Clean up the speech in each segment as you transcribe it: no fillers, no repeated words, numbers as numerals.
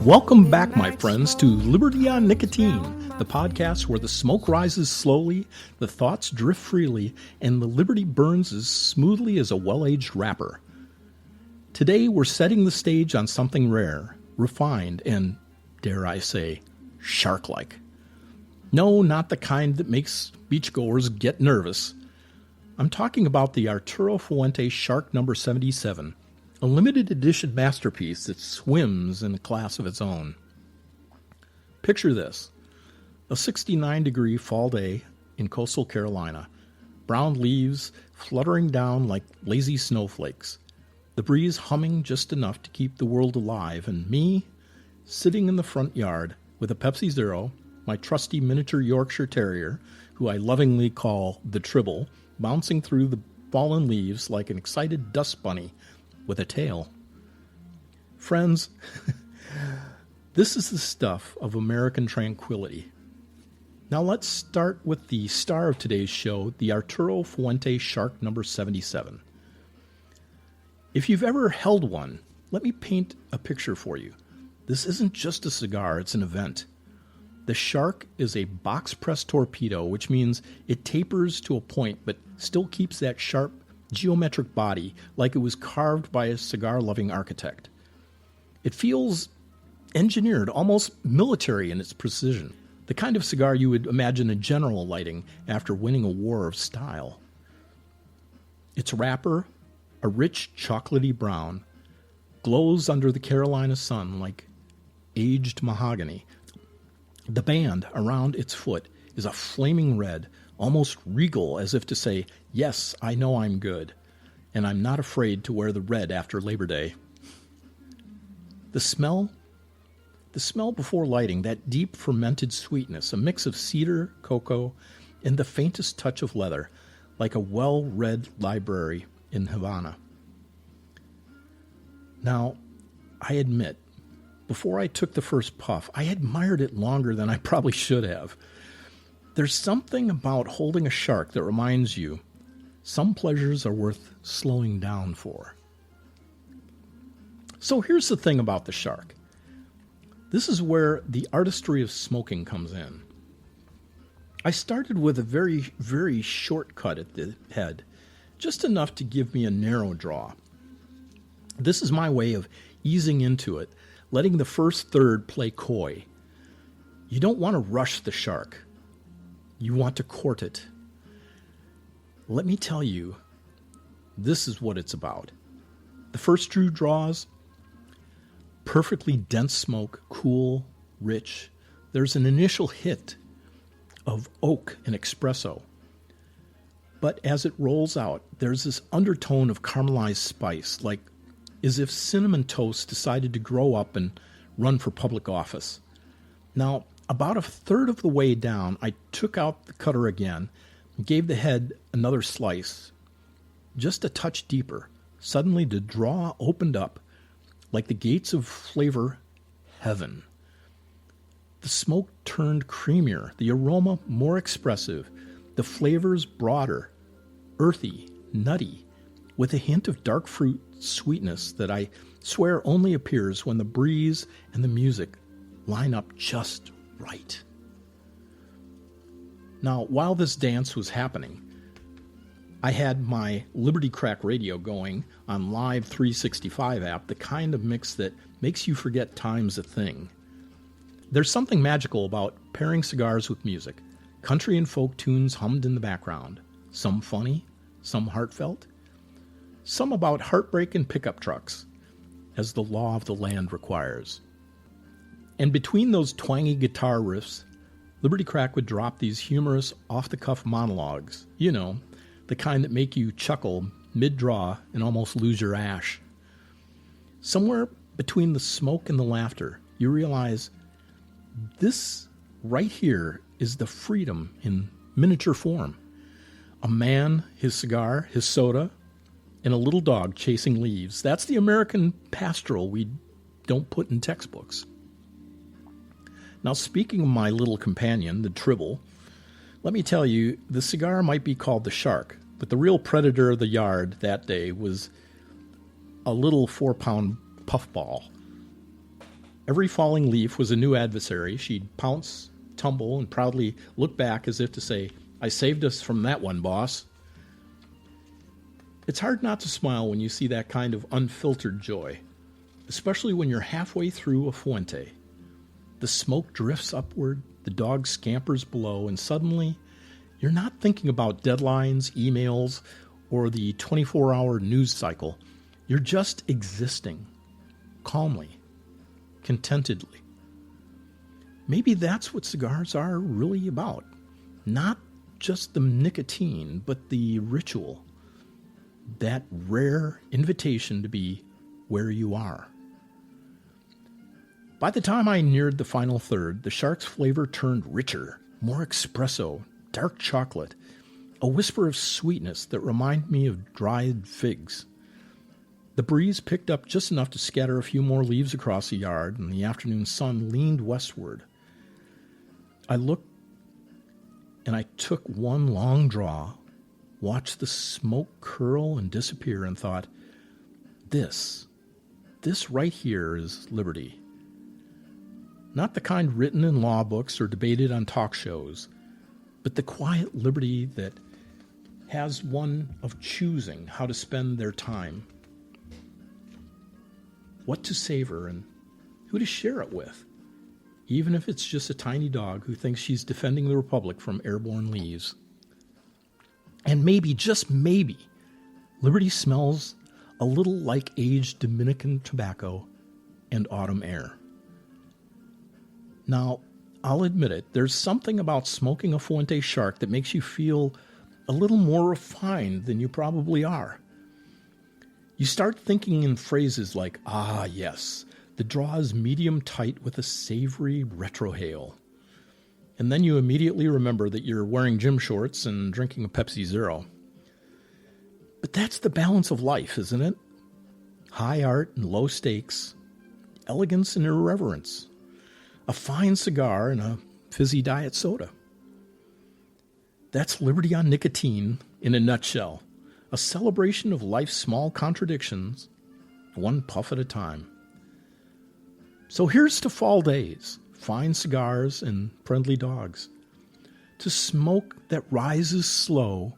Welcome back, my friends, to Liberty on Nicotine, the podcast where the smoke rises slowly, the thoughts drift freely, and the liberty burns as smoothly as a well-aged wrapper. Today, we're setting the stage on something rare, refined, and, dare I say, shark-like. No, not the kind that makes beachgoers get nervous. I'm talking about the Arturo Fuente Shark No. 77, a limited edition masterpiece that swims in a class of its own. Picture this: a 69-degree fall day in coastal Carolina, brown leaves fluttering down like lazy snowflakes, the breeze humming just enough to keep the world alive, and me sitting in the front yard with a Pepsi Zero, my trusty miniature Yorkshire Terrier, who I lovingly call the Tribble, bouncing through the fallen leaves like an excited dust bunny with a tail. Friends, this is the stuff of American tranquility. Now let's start with the star of today's show, the Arturo Fuente Shark No. 77. If you've ever held one, let me paint a picture for you. This isn't just a cigar, it's an event. The Shark is a box-press torpedo, which means it tapers to a point but still keeps that sharp geometric body like it was carved by a cigar-loving architect. It feels engineered, almost military in its precision, the kind of cigar you would imagine a general lighting after winning a war of style. Its wrapper, a rich chocolatey brown, glows under the Carolina sun like aged mahogany. The band around its foot is a flaming red, almost regal, as if to say, yes, I know I'm good, and I'm not afraid to wear the red after Labor Day. The smell before lighting, that deep fermented sweetness, a mix of cedar, cocoa, and the faintest touch of leather, like a well-read library in Havana. Now, I admit, before I took the first puff, I admired it longer than I probably should have. There's something about holding a shark that reminds you some pleasures are worth slowing down for. So here's the thing about the Shark. This is where the artistry of smoking comes in. I started with a very, very short cut at the head, just enough to give me a narrow draw. This is my way of easing into it, letting the first third play coy. You don't want to rush the Shark. You want to court it. Let me tell you, this is what it's about. The first two draws, perfectly dense smoke, cool, rich. There's an initial hit of oak and espresso. But as it rolls out, there's this undertone of caramelized spice, like as if Cinnamon Toast decided to grow up and run for public office. Now, about a third of the way down, I took out the cutter again and gave the head another slice, just a touch deeper. Suddenly the draw opened up like the gates of flavor heaven. The smoke turned creamier, the aroma more expressive, the flavors broader, earthy, nutty, with a hint of dark fruit sweetness that I swear only appears when the breeze and the music line up just right. Now, while this dance was happening, I had my Liberty Crack radio going on Live 365 app, the kind of mix that makes you forget time's a thing. There's something magical about pairing cigars with music. Country and folk tunes hummed in the background, some funny, some heartfelt, some about heartbreak and pickup trucks, as the law of the land requires. And between those twangy guitar riffs, Liberty Crack would drop these humorous, off-the-cuff monologues, you know, the kind that make you chuckle mid-draw and almost lose your ash. Somewhere between the smoke and the laughter, you realize this right here is the freedom in miniature form. A man, his cigar, his soda, and a little dog chasing leaves. That's the American pastoral we don't put in textbooks. Now, speaking of my little companion, the Tribble, let me tell you, the cigar might be called the Shark, but the real predator of the yard that day was a little 4-pound puffball. Every falling leaf was a new adversary. She'd pounce, tumble, and proudly look back as if to say, "I saved us from that one, boss." It's hard not to smile when you see that kind of unfiltered joy, especially when you're halfway through a Fuente. The smoke drifts upward, the dog scampers below, and suddenly you're not thinking about deadlines, emails, or the 24-hour news cycle. You're just existing, calmly, contentedly. Maybe that's what cigars are really about. Not just the nicotine, but the ritual. That rare invitation to be where you are. By the time I neared the final third, the Shark's flavor turned richer, more espresso, dark chocolate, a whisper of sweetness that reminded me of dried figs. The breeze picked up just enough to scatter a few more leaves across the yard, and the afternoon sun leaned westward. I looked, and I took one long draw, watched the smoke curl and disappear, and thought, this right here is liberty. Not the kind written in law books or debated on talk shows, but the quiet liberty that has one of choosing how to spend their time, what to savor, and who to share it with, even if it's just a tiny dog who thinks she's defending the Republic from airborne leaves. And maybe, just maybe, liberty smells a little like aged Dominican tobacco and autumn air. Now, I'll admit it, there's something about smoking a Fuente Shark that makes you feel a little more refined than you probably are. You start thinking in phrases like, "Ah, yes, the draw is medium tight with a savory retrohale." And then you immediately remember that you're wearing gym shorts and drinking a Pepsi Zero. But that's the balance of life, isn't it? High art and low stakes, elegance and irreverence, a fine cigar and a fizzy diet soda. That's Liberty on Nicotine in a nutshell, a celebration of life's small contradictions, one puff at a time. So here's to fall days, fine cigars, and friendly dogs. To smoke that rises slow,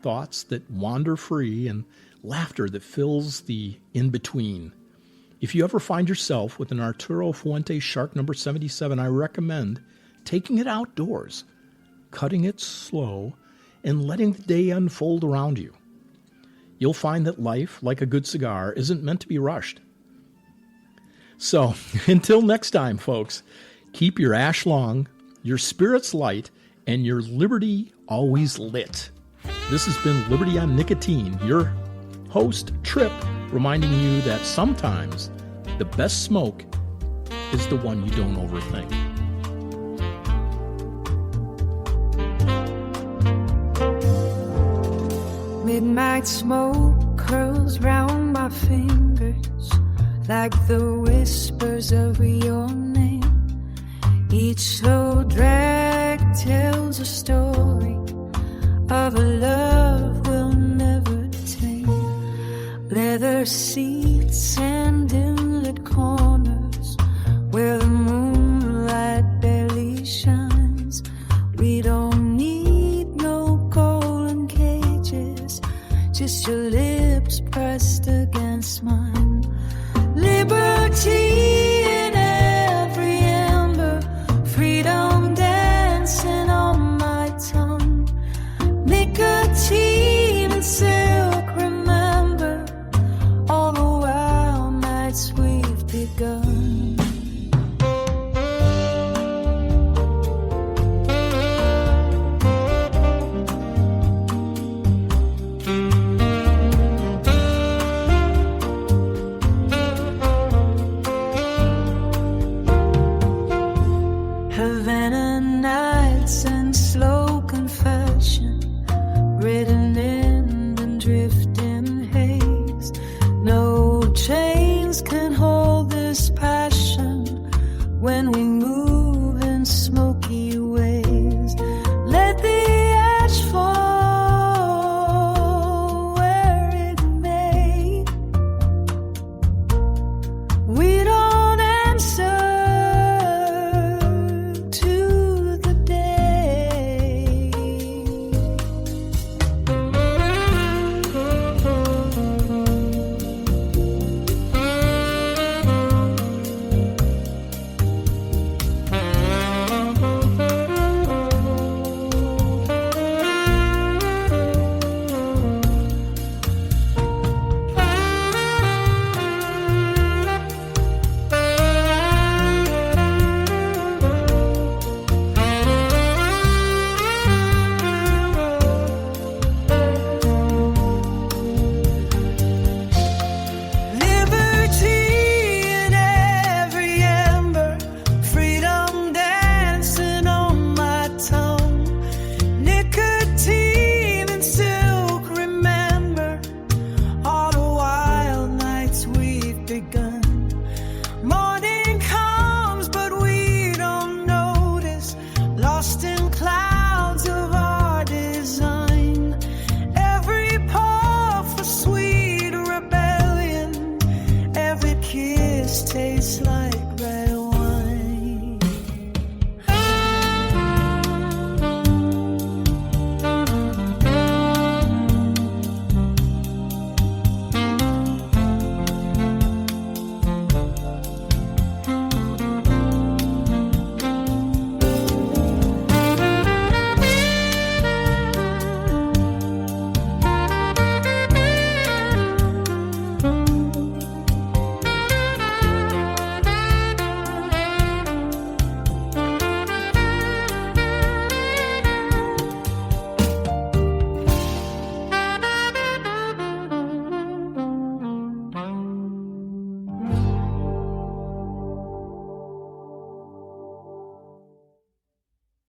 thoughts that wander free, and laughter that fills the in-between. If you ever find yourself with an Arturo Fuente Shark No. 77, I recommend taking it outdoors, cutting it slow, and letting the day unfold around you. You'll find that life, like a good cigar, isn't meant to be rushed. So, until next time, folks, keep your ash long, your spirits light, and your liberty always lit. This has been Liberty on Nicotine, your host, Trip, reminding you that sometimes the best smoke is the one you don't overthink. Midnight smoke curls round my fingers like the whispers of your name. Each slow drag tells a story of a love we'll never tame. Leather seats and inlet corners where the moonlight barely shines. We don't need no golden cages, just your lips pressed against mine. Liberty in every ember, freedom dancing on my tongue. Nicotine and silk, remember all the wild nights we've begun. Havana nights and slow confession, written in and drifting haze. No chains can hold this passion when we move in smoky ways. Let the ash fall where it may. We don't answer just tastes like red